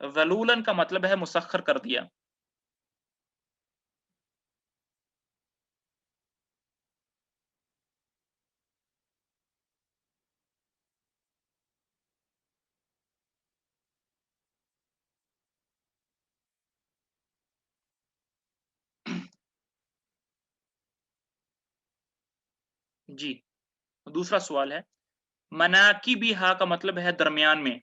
ज़लूलन का मतलब है मुसख्खर कर दिया। जी, दूसरा सवाल है, मनाकिबिहा का मतलब है दरमियान में।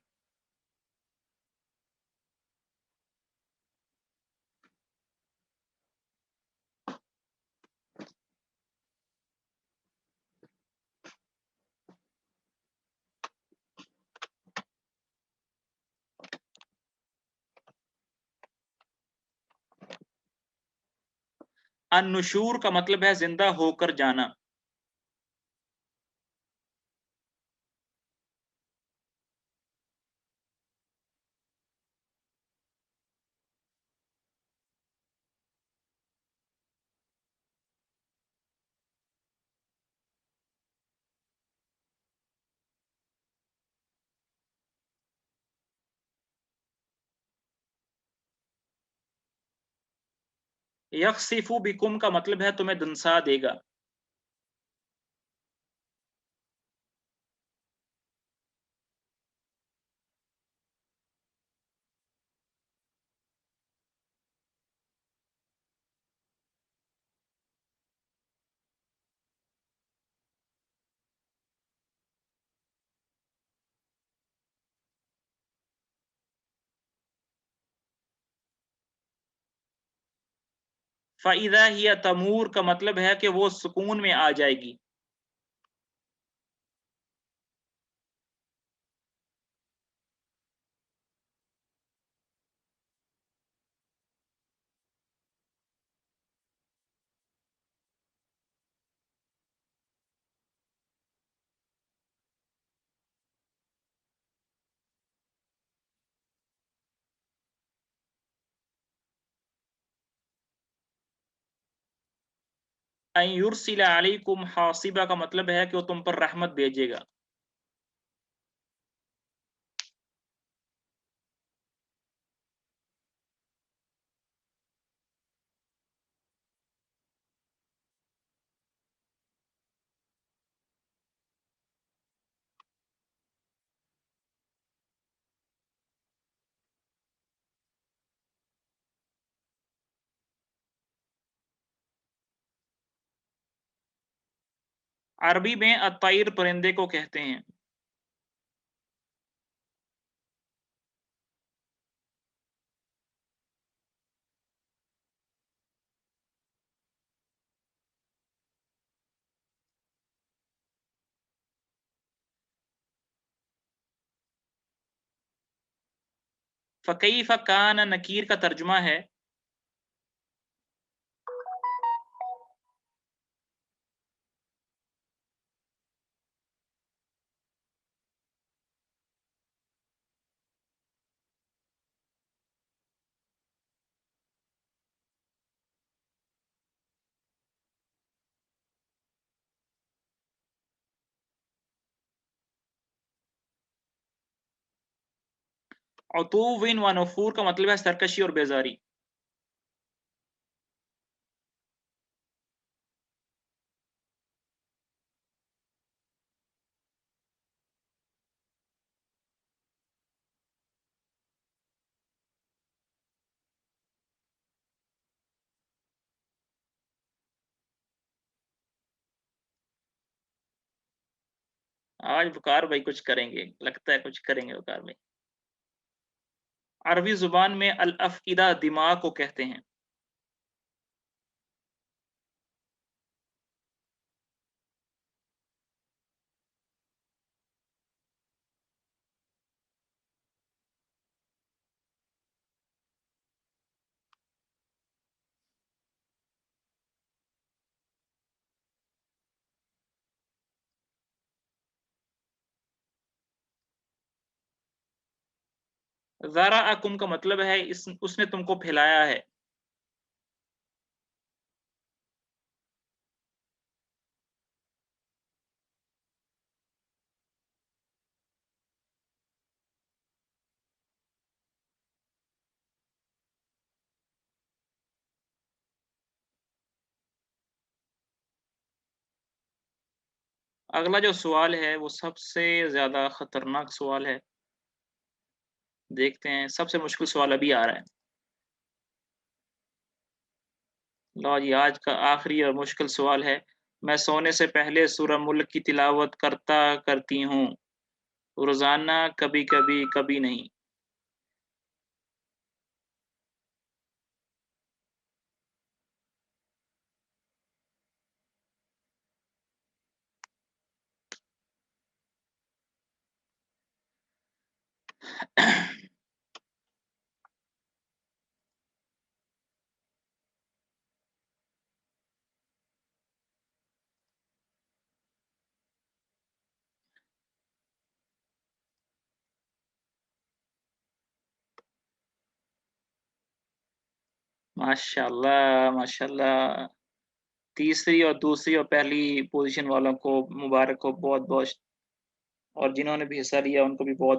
अन-नुशूर का मतलब है ज़िंदा होकर जाना। यख़्सिफ़ु बिकुम का मतलब है तुम्हें धुंसा देगा। फ़इज़ा हिय तमूर का मतलब है कि वो सुकून में आ जाएगी। अन युरसिल अलैकुम हासिबा का मतलब है कि वो तुम पर रहमत भेजेगा। अरबी में अत्तैर परिंदे को कहते हैं। फ़कैफ़ कान नकीर का तर्जुमा है, उतुव्विन व नुफूर का मतलब है सरकशी और बेज़ारी। आज वक़ार भाई कुछ करेंगे, लगता है कुछ करेंगे वक़ार भाई। अरबी ज़ुबान में अल-अफ़इदा दिमाग को कहते हैं। ज़राअकुम का मतलब है इस उसने तुमको फैलाया है। अगला जो सवाल है वो सबसे ज़्यादा खतरनाक सवाल है। देखते हैं, सबसे मुश्किल सवाल अभी आ रहा है। लो जी, आज का आखिरी और मुश्किल सवाल है। मैं सोने से पहले सूरह मुल्क की तिलावत करता करती हूँ, रोज़ाना कभी-कभी, कभी नहीं। माशाअल्लाह, माशाअल्लाह। तीसरी और दूसरी और पहली पोज़ीशन वालों को मुबारक हो बहुत-बहुत और जिन्होंने भी हिस्सा लिया उनको भी बहुत